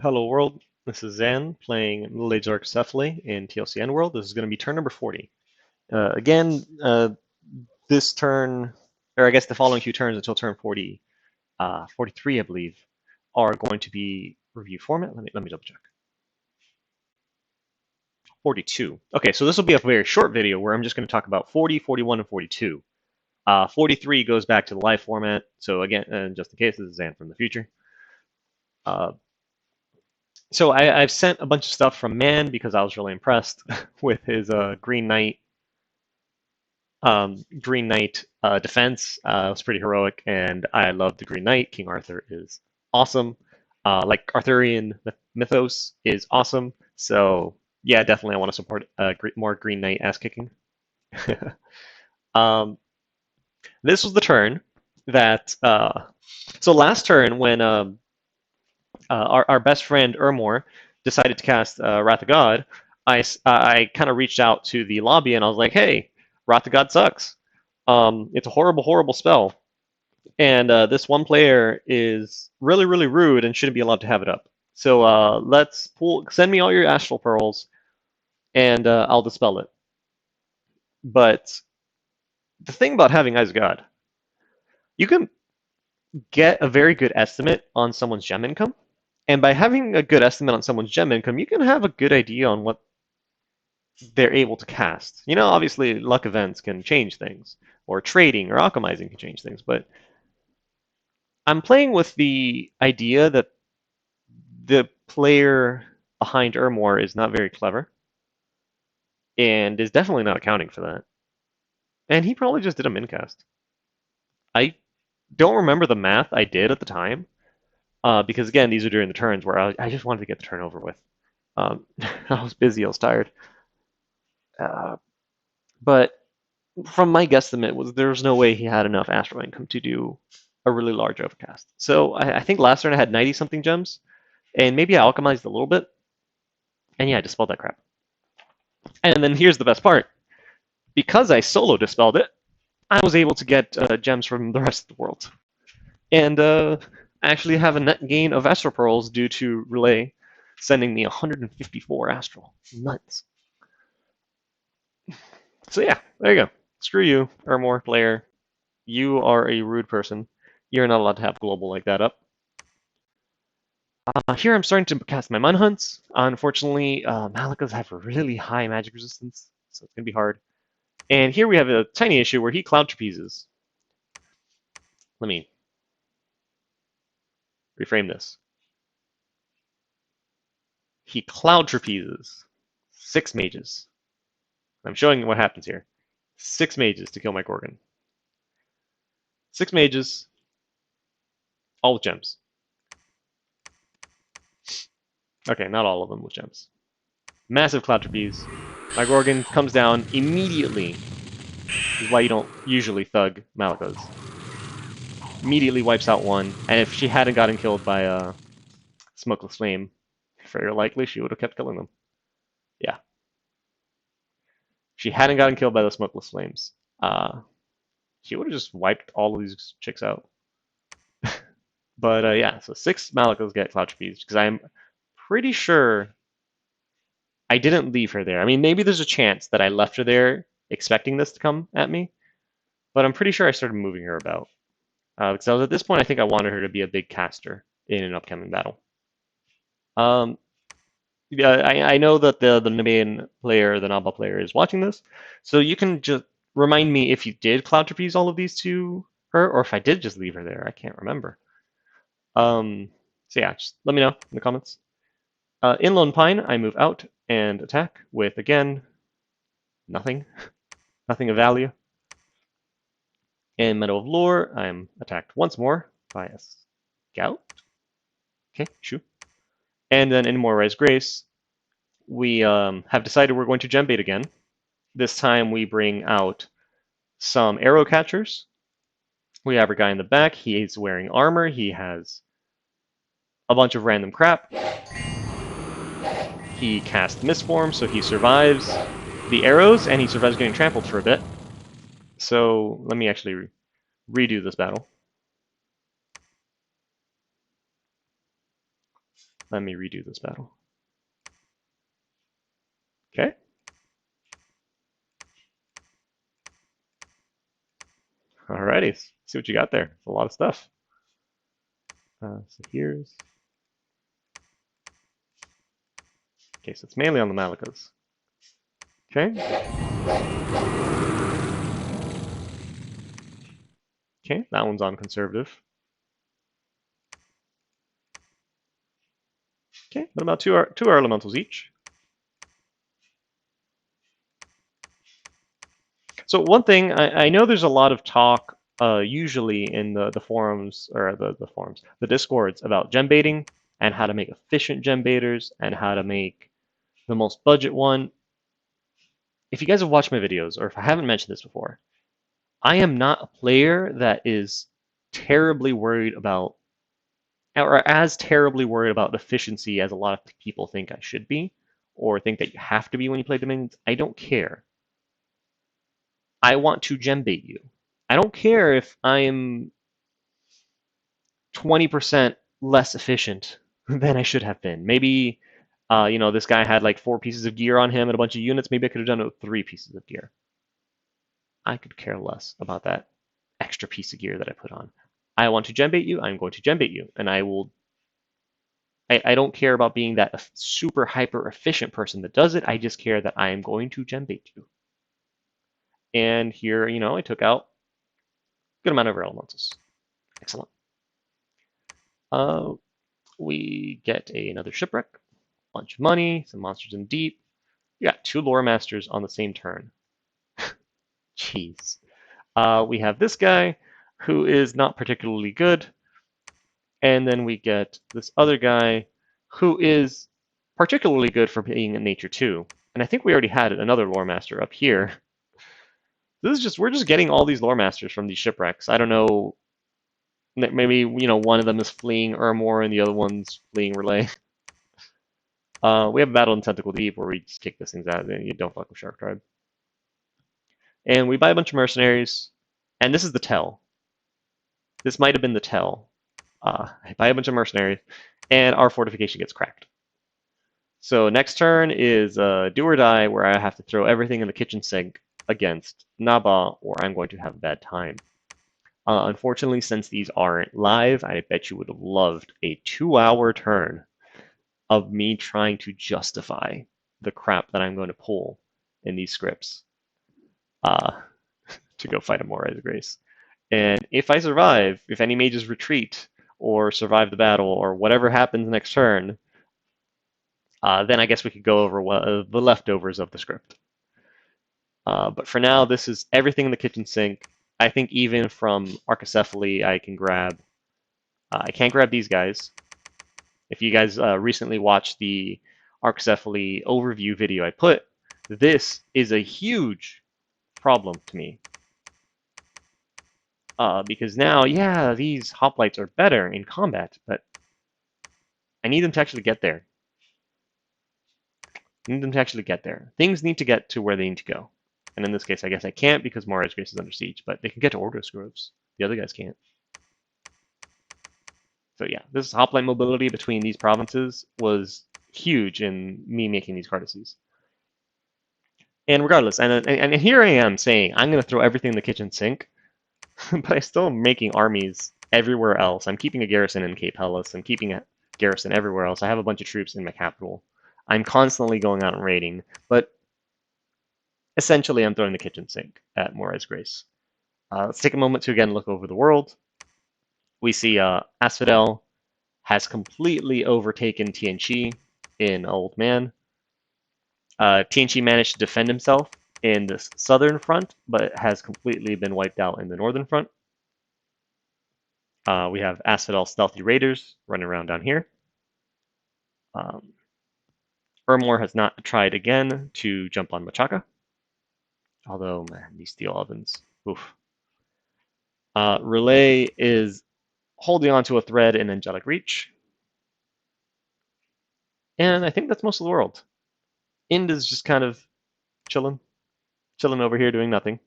Hello world, this is Zan playing Middle-Aged Arcecephaly in TLC Endworld. This is going to be turn number 40. This turn, or I guess the following few turns until turn 40, 43 I believe, are going to be review format. Let me double check. 42. Okay, so this will be a very short video where I'm just going to talk about 40, 41, and 42. 43 goes back to the live format, so again, just in case, this is Zan from the future. So I've sent a bunch of stuff from Man because I was really impressed with his Green Knight defense. It was pretty heroic, and I love the Green Knight. King Arthur is awesome. Like Arthurian mythos is awesome. So yeah, definitely I want to support more Green Knight ass kicking. This was the turn that so last turn when our best friend Ermor decided to cast Wrath of God, I kind of reached out to the lobby and I was like, hey, Wrath of God sucks. It's a horrible, horrible spell. And this one player is really, really rude and shouldn't be allowed to have it up. So send me all your Astral Pearls and I'll dispel it. But the thing about having Eyes of God, you can get a very good estimate on someone's gem income. And by having a good estimate on someone's gem income, you can have a good idea on what they're able to cast. You know, obviously, luck events can change things, or trading or alchemizing can change things, but I'm playing with the idea that the player behind Ermor is not very clever, and is definitely not accounting for that. And he probably just did a mincast. I don't remember the math I did at the time, because again, these are during the turns where I just wanted to get the turn over with. I was busy, I was tired. But from my guesstimate, there was no way he had enough astral income to do a really large overcast. So I think last turn I had 90 something gems, and maybe I alchemized a little bit, and yeah, I dispelled that crap. And then here's the best part: because I solo dispelled it, I was able to get gems from the rest of the world, and actually have a net gain of astral pearls due to Relay sending me 154 astral. Nuts. So yeah, there you go. Screw you, Ermor player. You are a rude person. You're not allowed to have global like that up. Here I'm starting to cast my Mun Hunts. Unfortunately, Malakas have a really high magic resistance, so it's going to be hard. And here we have a tiny issue where he Cloud Trapezes. Let me reframe this. He Cloud Trapezes 6 mages. I'm showing you what happens here. 6 mages to kill my Gorgon. 6 mages, all with gems. Okay, not all of them with gems. Massive Cloud Trapeze. My Gorgon comes down immediately. This is why you don't usually thug Malakas. Immediately wipes out one, and if she hadn't gotten killed by a Smokeless Flame, very likely she would have kept killing them. Yeah. If she hadn't gotten killed by the Smokeless Flames, she would have just wiped all of these chicks out. But yeah, so 6 Malakas get Cloud Trapeze, because I'm pretty sure I didn't leave her there. I mean, maybe there's a chance that I left her there expecting this to come at me, but I'm pretty sure I started moving her about. Because I was at this point, I think I wanted her to be a big caster in an upcoming battle. Yeah, I know that the Nabaen player, the Naba player, is watching this, so you can just remind me if you did Cloud Trapeze all of these to her, or if I did just leave her there. I can't remember. So yeah, just let me know in the comments. In Lone Pine, I move out and attack with, again, nothing. Nothing of value. In Meadow of Lore, I'm attacked once more by a Scout. Okay, shoo. And then in Moirai's Grace, we have decided we're going to gem bait again. This time we bring out some arrow catchers. We have a guy in the back. He's wearing armor. He has a bunch of random crap. He casts Mistform, so he survives the arrows, and he survives getting trampled for a bit. So let me actually redo this battle. Let me redo this battle. Okay. Alrighty, let's see what you got there. It's a lot of stuff. So here's... Okay, so it's mainly on the Malakas. Okay. Okay, that one's on conservative. Okay, what about two elementals each? So one thing, I know there's a lot of talk, usually in the forums, or the forums, the discords, about gem baiting and how to make efficient gem baiters and how to make the most budget one. If you guys have watched my videos, or if I haven't mentioned this before, I am not a player that is terribly worried about, or as terribly worried about efficiency as a lot of people think I should be, or think that you have to be when you play Dominions. I don't care. I want to gem bait you. I don't care if I am 20% less efficient than I should have been. Maybe, this guy had like 4 pieces of gear on him and a bunch of units. Maybe I could have done it with 3 pieces of gear. I could care less about that extra piece of gear that I put on. I want to gem bait you. I'm going to gem bait you, and I will. I don't care about being that super hyper efficient person that does it. I just care that I am going to gem bait you. And here, I took out a good amount of elementals. Excellent. We get another shipwreck, bunch of money, some monsters in the deep. We got 2 lore masters on the same turn. Jeez. We have this guy who is not particularly good. And then we get this other guy who is particularly good for being in Nature 2. And I think we already had another lore master up here. We're just getting all these lore masters from these shipwrecks. I don't know, maybe, one of them is fleeing Ermor and the other one's fleeing Relay. We have a battle in Tentacle Deep where we just kick these things out and you don't fuck with Shark Tribe. And we buy a bunch of mercenaries, and this is the tell. This might have been the tell. I buy a bunch of mercenaries, and our fortification gets cracked. So next turn is do or die, where I have to throw everything in the kitchen sink against Nabaen, or I'm going to have a bad time. Unfortunately, since these aren't live, I bet you would have loved a 2-hour turn of me trying to justify the crap that I'm going to pull in these scripts to go fight a Mora's Grace. And if I survive, if any mages retreat or survive the battle or whatever happens next turn, then I guess we could go over the leftovers of the script. But for now, this is everything in the kitchen sink. I think even from Archaecephaly, I can grab... I can't grab these guys. If you guys recently watched the Archaecephaly overview video I put, this is a huge problem to me. Because now, yeah, these hoplites are better in combat, but I need them to actually get there. I need them to actually get there. Things need to get to where they need to go. And in this case, I guess I can't because Mora's Grace is under siege, but they can get to Ordos Groves. The other guys can't. So yeah, this hoplite mobility between these provinces was huge in me making these Cardaces. And regardless, and here I am saying, I'm going to throw everything in the kitchen sink, but I'm still making armies everywhere else. I'm keeping a garrison in Cape Hellas. I'm keeping a garrison everywhere else. I have a bunch of troops in my capital. I'm constantly going out and raiding, but essentially I'm throwing the kitchen sink at Mora's Grace. Let's take a moment to again look over the world. We see Asphodel has completely overtaken Tianqi in Old Man. Tianqi managed to defend himself in this southern front, but has completely been wiped out in the northern front. We have Asphodel Stealthy Raiders running around down here. Ermor has not tried again to jump on Machaca. Although, man, these steel ovens. Oof. Relay is holding onto a thread in Angelic Reach. And I think that's most of the world. Ind is just kind of chilling over here doing nothing.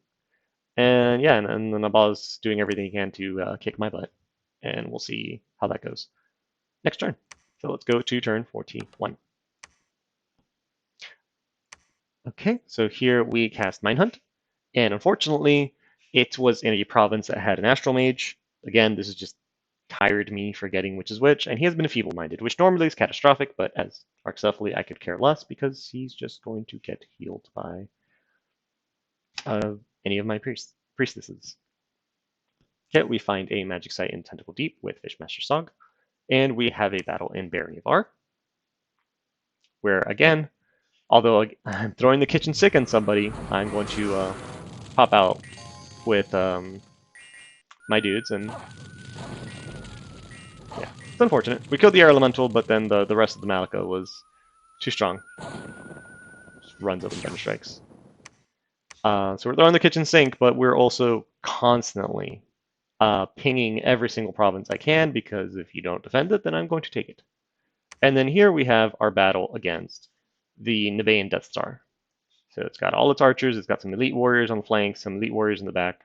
And yeah, and the Naba's doing everything he can to kick my butt. And we'll see how that goes. Next turn. So let's go to turn 41. Okay, so here we cast Minehunt, and unfortunately, it was in a province that had an Astral Mage. Again, this is just tired me forgetting which is which, and he has been feeble-minded, which normally is catastrophic, but as Arccephaly, I could care less because he's just going to get healed by any of my priestesses. Okay, we find a magic site in Tentacle Deep with Fishmaster Sog, and we have a battle in Barony of Ar, where again, although I'm throwing the kitchen sick on somebody, I'm going to pop out with my dudes, and yeah, it's unfortunate. We killed the Air Elemental, but then the rest of the Malika was too strong. Just runs up and Thunder Strikes. So we're throwing the kitchen sink, but we're also constantly pinging every single province I can, because if you don't defend it, then I'm going to take it. And then here we have our battle against the Nabaen Death Star. So it's got all its archers, it's got some elite warriors on the flanks, some elite warriors in the back.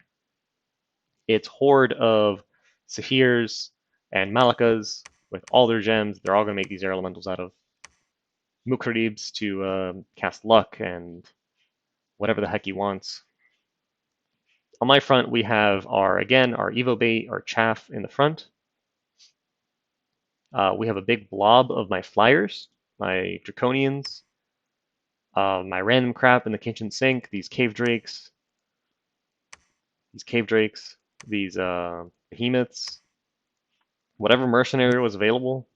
Its horde of Sahirs and Malikas with all their gems, they're all going to make these air elementals out of Mukaribs to cast luck and whatever the heck he wants. On my front, we have our Evo Bait, our Chaff in the front. We have a big blob of my flyers, my Draconians, my random crap in the kitchen sink, these cave drakes, these behemoths, whatever mercenary was available.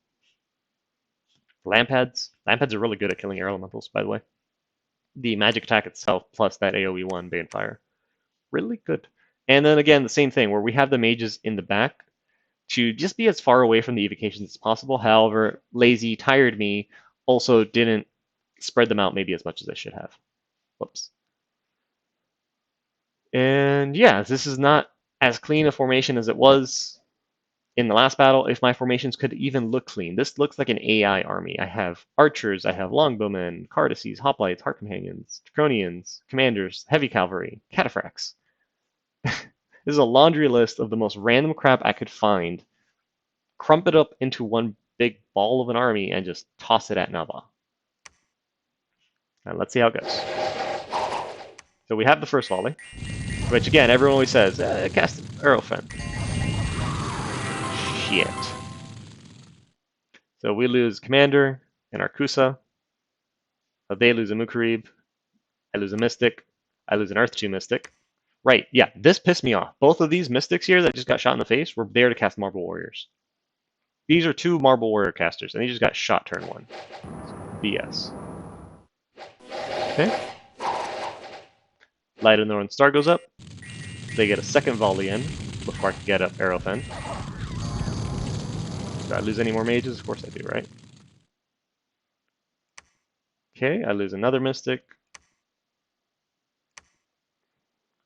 Lampheads. Lampheads are really good at killing air elementals, by the way. The magic attack itself, plus that AoE 1 Bane Fire. Really good. And then again, the same thing, where we have the mages in the back to just be as far away from the evocations as possible. However, lazy, tired me also didn't spread them out maybe as much as I should have. Whoops. And yeah, this is not as clean a formation as it was in the last battle. If my formations could even look clean. This looks like an AI army. I have archers, I have longbowmen, Cardassies, hoplites, heart companions, Draconians, commanders, heavy cavalry, cataphracts. This is a laundry list of the most random crap I could find, crump it up into one big ball of an army, and just toss it at Nabaen. Now let's see how it goes. So we have the first volley, which again, everyone always says, cast Aerofen. Shit. So we lose Commander and Arcusa. They lose a Mukarib. I lose a Mystic. I lose an Earth 2 Mystic. Right, yeah, this pissed me off. Both of these Mystics here that just got shot in the face were there to cast Marble Warriors. These are two Marble Warrior casters, and they just got shot turn 1. BS. Okay. Light in the Northern Star goes up. They get a second volley in before I can get up Aerofen. Do I lose any more mages? Of course I do, right? Okay, I lose another Mystic.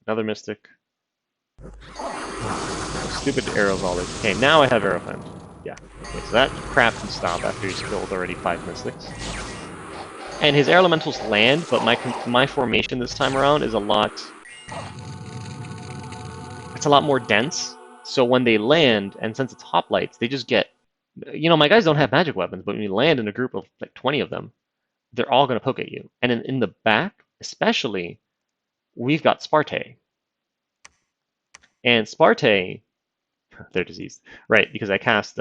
Another Mystic. Stupid arrow volley. Okay, now I have Aerofen. Yeah. Okay, so that crap can stop after he's killed already 5 Mystics. And his air elementals land, but my formation this time around is a lot more dense. So when they land, and since it's hoplites, they just get, my guys don't have magic weapons, but when you land in a group of like 20 of them, they're all going to poke at you. And in the back, especially, we've got Sparte. And Sparte, they're diseased, right? Because I cast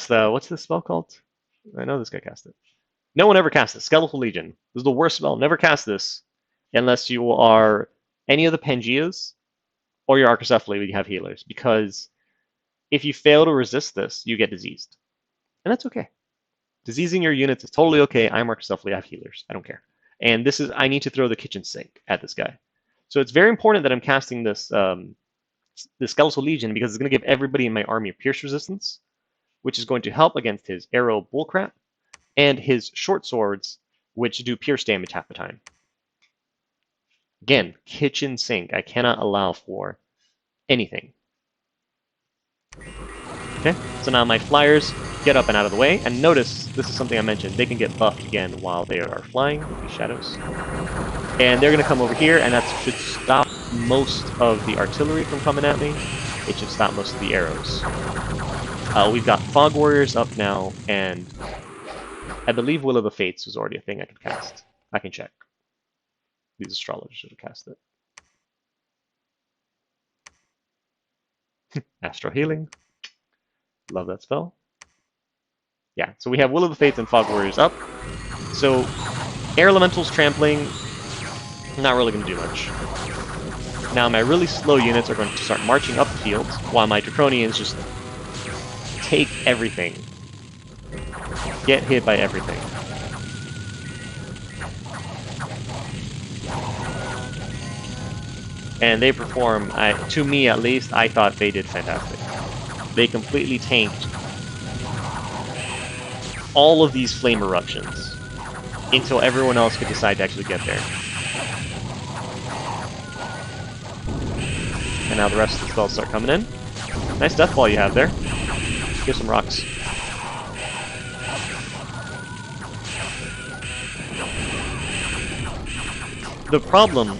what's this spell called? I know this guy cast it. No one ever cast it. Skeletal Legion. This is the worst spell. Never cast this unless you are any of the Pangeas or your Arccephaly when you have healers. Because if you fail to resist this, you get diseased. And that's okay. Diseasing your units is totally okay. I'm Arccephaly. I have healers. I don't care. And this is, I need to throw the kitchen sink at this guy. So it's very important that I'm casting this the Skeletal Legion, because it's going to give everybody in my army a pierce resistance, which is going to help against his arrow bullcrap and his short swords, which do pierce damage half the time. Again, kitchen sink. I cannot allow for anything. Okay, so now my flyers get up and out of the way, and notice, this is something I mentioned, they can get buffed again while they are flying with these shadows. And they're going to come over here, and that should stop most of the artillery from coming at me. It should stop most of the arrows. We've got Fog Warriors up now, and I believe Will of the Fates was already a thing I could cast. I can check. These astrologers should have cast it. Astral Healing. Love that spell. Yeah, so we have Will of the Fates and Fog Warriors up. So Air Elementals Trampling, not really going to do much. Now my really slow units are going to start marching up the field, while my Draconians just take everything. Get hit by everything. And they perform, to me at least, I thought they did fantastic. They completely tanked all of these flame eruptions until everyone else could decide to actually get there. And now the rest of the spells start coming in. Nice death ball you have there. Give some rocks. The problem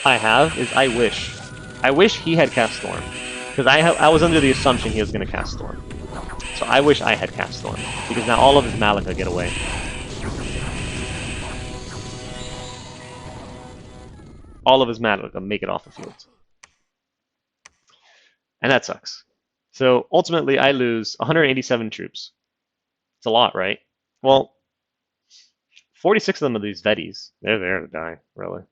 I have is I wish he had cast Storm, because I was under the assumption he was going to cast Storm. So I wish I had cast Storm, because now all of his Malika get away. All of his Malika make it off the field. And that sucks. So ultimately I lose 187 troops. It's a lot, right? Well, 46 of them are these Vetis. They're there to die, really.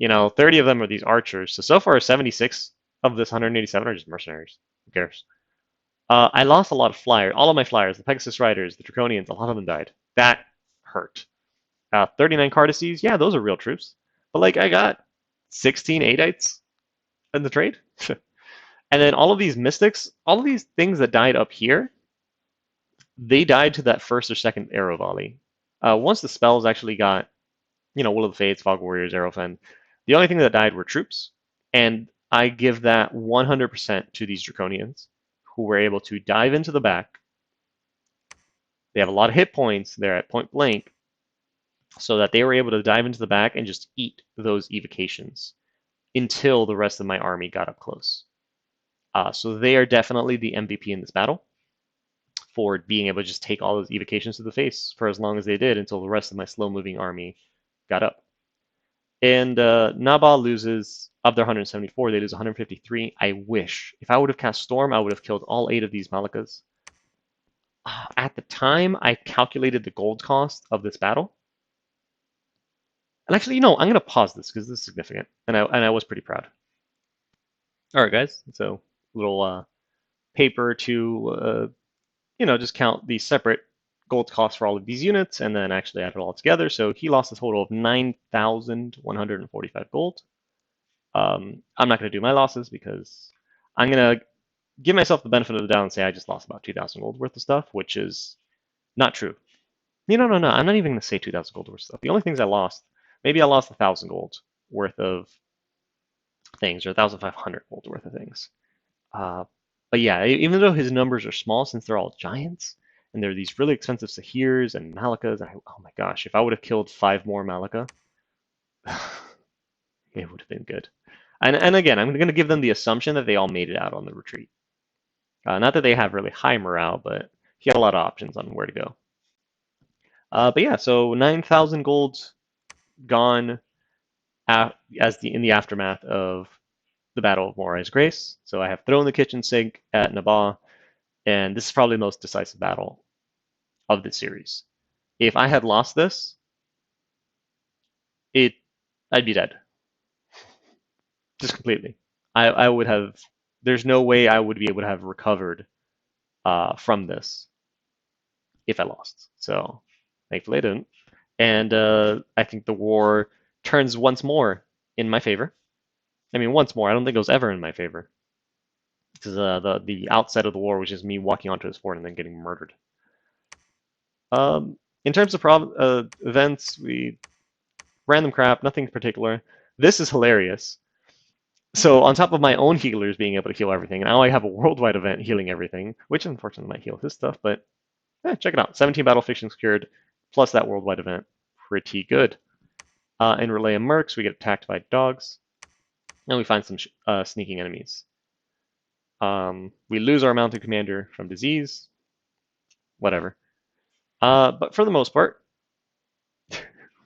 30 of them are these archers. So far, 76 of this 187 are just mercenaries. Who cares? I lost a lot of flyers. All of my flyers, the Pegasus Riders, the Draconians, a lot of them died. That hurt. 39 Cardaces, yeah, those are real troops. But I got 16 Adites in the trade. And then all of these Mystics, all of these things that died up here, they died to that first or second arrow volley. Once the spells actually got, Will of the Fates, Fog Warriors, Arrowfen, the only thing that died were troops. And I give that 100% to these Draconians, who were able to dive into the back. They have a lot of hit points. They're at point blank. So that they were able to dive into the back and just eat those evocations until the rest of my army got up close. So they are definitely the MVP in this battle for being able to just take all those evocations to the face for as long as they did until the rest of my slow-moving army got up. And Nabaen loses, of their 174, they lose 153. I wish. If I would have cast Storm, I would have killed all 8 of these Malikas. At the time, I calculated the gold cost of this battle. And actually, I'm going to pause this because this is significant. And I was pretty proud. All right, guys. So, little paper to, just count the separate gold costs for all of these units and then actually add it all together. So he lost a total of 9,145 gold. I'm not going to do my losses because I'm going to give myself the benefit of the doubt and say I just lost about 2,000 gold worth of stuff, which is not true. No. I'm not even going to say 2,000 gold worth of stuff. The only things I lost, maybe I lost 1,000 gold worth of things or 1,500 gold worth of things. But yeah, even though his numbers are small, since they're all giants, and they're these really expensive Sahirs and Malikas, oh my gosh, if I would have killed 5 more Malika, it would have been good. And again, I'm going to give them the assumption that they all made it out on the retreat. Not that they have really high morale, but he had a lot of options on where to go. But yeah, so 9,000 gold gone in the aftermath of the Battle of Morai's Grace. So I have thrown the kitchen sink at Nabaen, and this is probably the most decisive battle of the series. If I had lost this, I'd be dead. Just completely. I would have. There's no way I would be able to have recovered from this if I lost. So thankfully I didn't. And I think the war turns once more in my favor. I mean, once more. I don't think it was ever in my favor. Because the outset of the war was just me walking onto his fort and then getting murdered. In terms of events, we random crap, nothing particular. This is hilarious. So on top of my own healers being able to heal everything, now I have a worldwide event healing everything, which unfortunately might heal his stuff, but check it out. 17 battle fictions secured, plus that worldwide event. Pretty good. In Relay of Mercs, we get attacked by dogs, and we find some sneaking enemies. We lose our mounted commander from disease, whatever. But for the most part,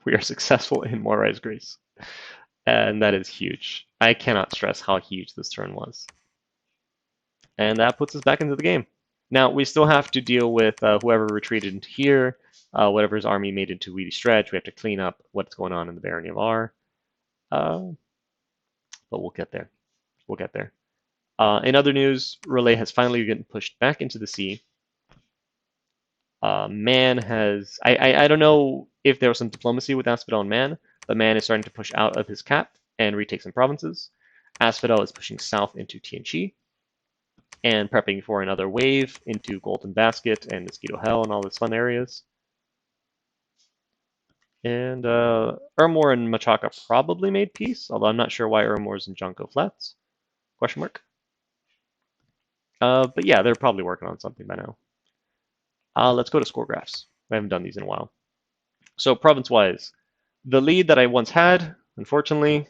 we are successful in Moirai Grace. And that is huge. I cannot stress how huge this turn was. And that puts us back into the game. Now, we still have to deal with whoever retreated into here, whatever his army made into Weedy Stretch. We have to clean up what's going on in the Barony of R. But we'll get there. We'll get there. In other news, Relay has finally gotten pushed back into the sea. Man has... I don't know if there was some diplomacy with Asphodel and Man, but Man is starting to push out of his cap and retake some provinces. Asphodel is pushing south into Tianqi and prepping for another wave into Golden Basket and Mosquito Hell and all those fun areas. And Ermor and Machaka probably made peace, although I'm not sure why Ermor's in Junko Flats. Question mark. But yeah, they're probably working on something by now. Let's go to score graphs. I haven't done these in a while. So province-wise, the lead that I once had, unfortunately,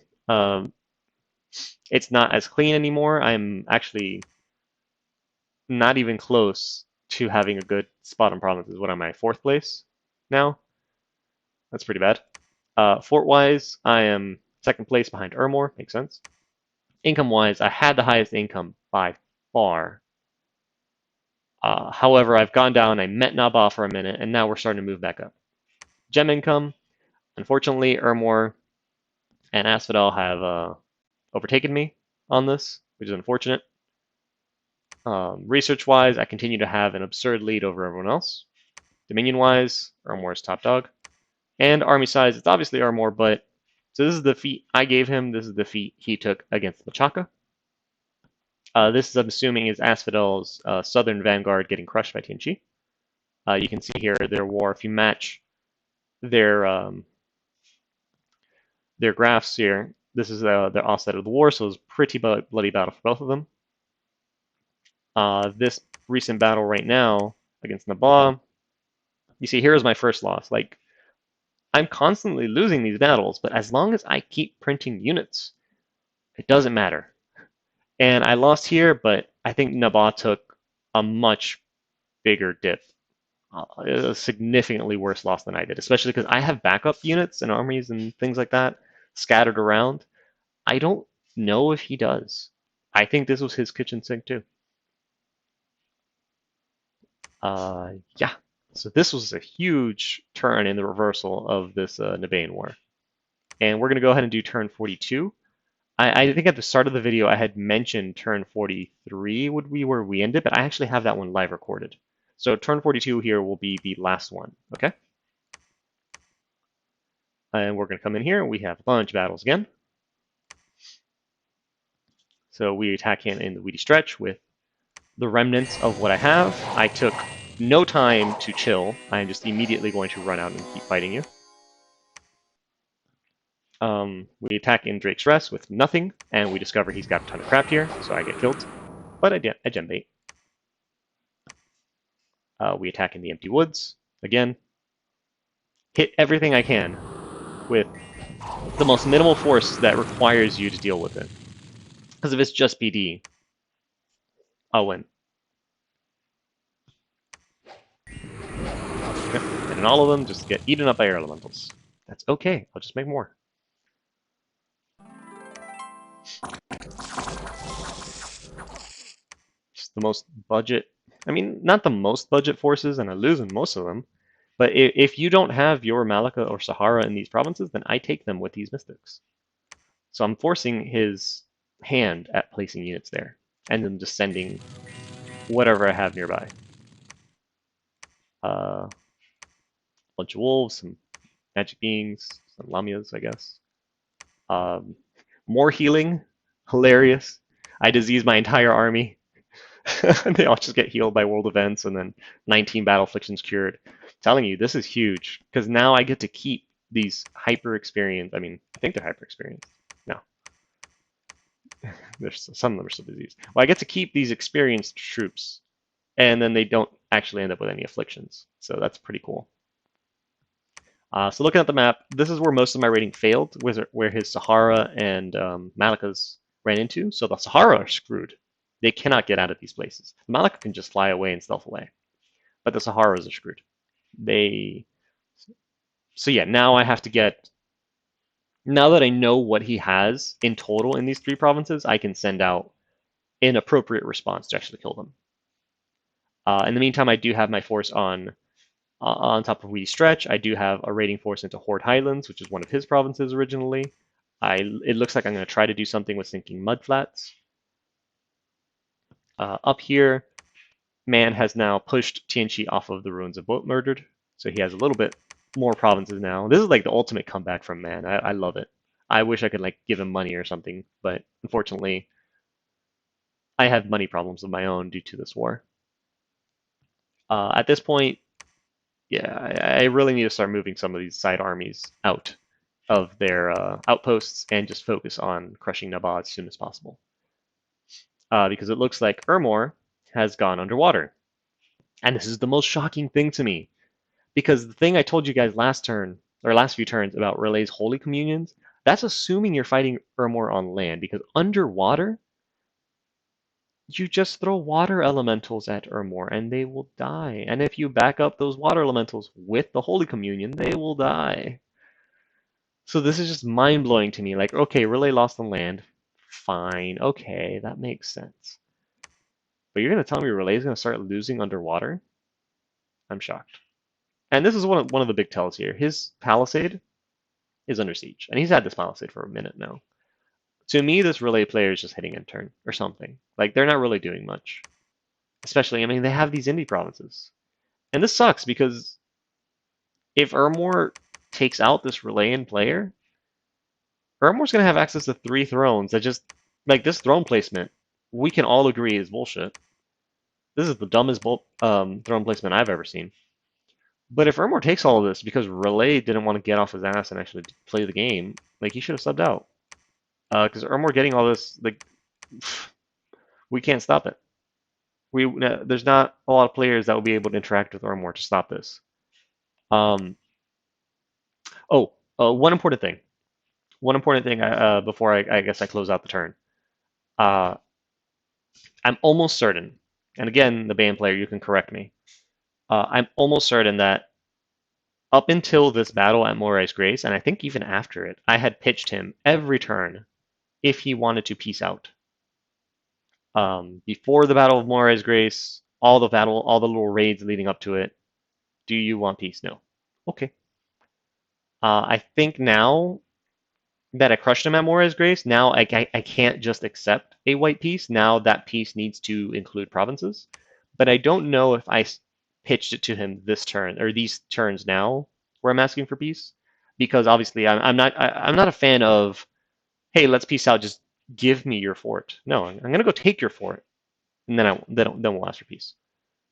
it's not as clean anymore. I'm actually not even close to having a good spot on provinces. What am I, 4th place now? That's pretty bad. Fort-wise, I am 2nd place behind Ermor. Makes sense. Income-wise, I had the highest income by far. However, I've gone down, I met Nabaen for a minute, and now we're starting to move back up. Gem income, unfortunately, Ermor and Asphodel have overtaken me on this, which is unfortunate. Research-wise, I continue to have an absurd lead over everyone else. Dominion-wise, Ermor is top dog. And army size, it's obviously Ermor, but... So this is the feat I gave him, this is the feat he took against Machaka. This is, I'm assuming, is Asphodel's southern vanguard getting crushed by Tianqi. You can see here their war. If you match their graphs here, this is their offset of the war, so it's pretty bloody battle for both of them. This recent battle right now against Nabaen, you see here is my first loss. Like, I'm constantly losing these battles, but as long as I keep printing units, it doesn't matter. And I lost here, but I think Nabaen took a much bigger dip. A significantly worse loss than I did, especially because I have backup units and armies and things like that scattered around. I don't know if he does. I think this was his kitchen sink too. Yeah. So this was a huge turn in the reversal of this Nabaen war. And we're going to go ahead and do turn 42. I think at the start of the video I had mentioned turn 43 would be where we ended, but I actually have that one live recorded. So turn 42 here will be the last one, okay? And we're going to come in here, and we have a bunch of battles again. So we attack in the Weedy Stretch with the remnants of what I have. I took no time to chill. I'm just immediately going to run out and keep fighting you. We attack in Drake's Rest with nothing, and we discover he's got a ton of crap here, so I get killed. But I gem bait. We attack in the Empty Woods, again. Hit everything I can with the most minimal force that requires you to deal with it. Because if it's just BD, I'll win. And in all of them, just get eaten up by air elementals. That's okay, I'll just make more. Just the most budget, I mean, not the most budget forces, and I lose in most of them, but if you don't have your Malika or Sahara in these provinces, then I take them with these mystics. So I'm forcing his hand at placing units there, and then just sending whatever I have nearby. Bunch of wolves, some magic beings, some lamias, I guess. More healing, hilarious. I disease my entire army. They all just get healed by world events, and then 19 battle afflictions cured. I'm telling you, this is huge, because now I get to keep these hyper experienced. I mean, I think they're hyper experienced. No. There's some of them are still diseased. Well, I get to keep these experienced troops, and then they don't actually end up with any afflictions. So that's pretty cool. So looking at the map, this is where most of my raiding failed, where his Sahara and Malika's ran into. So the Sahara are screwed. They cannot get out of these places. The Malak can just fly away and stealth away, but the Saharas are screwed. They so yeah. Now I have to get. Now that I know what he has in total in these three provinces, I can send out an appropriate response to actually kill them. In the meantime, I do have my force on top of Weedy Stretch. I do have a raiding force into Horde Highlands, which is one of his provinces originally. It looks like I'm going to try to do something with sinking mudflats. Up here, Man has now pushed Tianchi off of the Ruins of Boat Murdered, so he has a little bit more provinces now. This is like the ultimate comeback from Man. I love it. I wish I could like give him money or something, but unfortunately, I have money problems of my own due to this war. At this point, yeah, I really need to start moving some of these side armies out of their outposts and just focus on crushing Nabaen as soon as possible. Because it looks like Ermor has gone underwater. And this is the most shocking thing to me. Because the thing I told you guys last turn, or last few turns, about Relay's Holy Communions, that's assuming you're fighting Ermor on land. Because underwater, you just throw water elementals at Ermor and they will die. And if you back up those water elementals with the Holy Communion, they will die. So this is just mind blowing to me. Like, okay, Relay lost on land. Fine. Okay, that makes sense. But you're going to tell me Relay is going to start losing underwater? I'm shocked. And this is one of the big tells here. His palisade is under siege. And he's had this palisade for a minute now. To me, this Relay player is just hitting end turn or something. Like, they're not really doing much. Especially, I mean, they have these indie provinces. And this sucks because if Ermor takes out this Relayan player, Ermor's going to have access to 3 thrones that just, like, this throne placement, we can all agree is bullshit. This is the dumbest throne placement I've ever seen. But if Ermor takes all of this because Relay didn't want to get off his ass and actually play the game, like, he should have subbed out. Because Ermor getting all this, like, we can't stop it. There's not a lot of players that will be able to interact with Ermor to stop this. One important thing. One important thing before I guess I close out the turn. I'm almost certain, and again, the band player, you can correct me. I'm almost certain that up until this battle at Morai's Grace, and I think even after it, I had pitched him every turn if he wanted to peace out. Before the Battle of Morai's Grace, all the little raids leading up to it. Do you want peace? No. Okay. I think now that I crushed him at Morai's Grace, now I can't just accept a white piece. Now that piece needs to include provinces. But I don't know if I pitched it to him this turn or these turns now where I'm asking for peace, because obviously I'm not a fan of, hey, let's peace out. Just give me your fort. No, I'm gonna go take your fort, and then we'll ask for peace.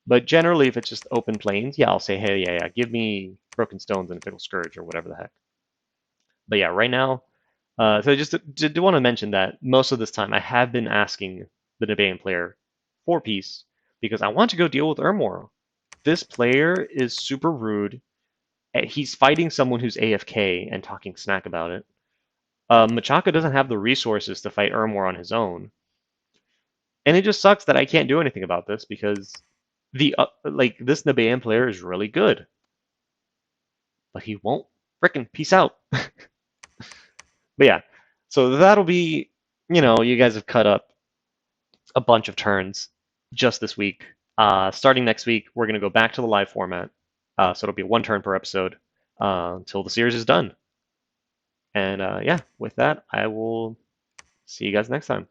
But generally, if it's just open plains, yeah, I'll say, hey, yeah, give me broken stones and a fickle scourge or whatever the heck. But yeah, right now, so just to want to mention that most of this time I have been asking the Nabaen player for peace because I want to go deal with Ermor. This player is super rude. He's fighting someone who's AFK and talking smack about it. Machaka doesn't have the resources to fight Ermor on his own. And it just sucks that I can't do anything about this because this Nabaen player is really good. But he won't frickin' peace out. But yeah, so that'll be, you guys have cut up a bunch of turns just this week. Starting next week, we're going to go back to the live format. So it'll be 1 turn per episode until the series is done. And yeah, with that, I will see you guys next time.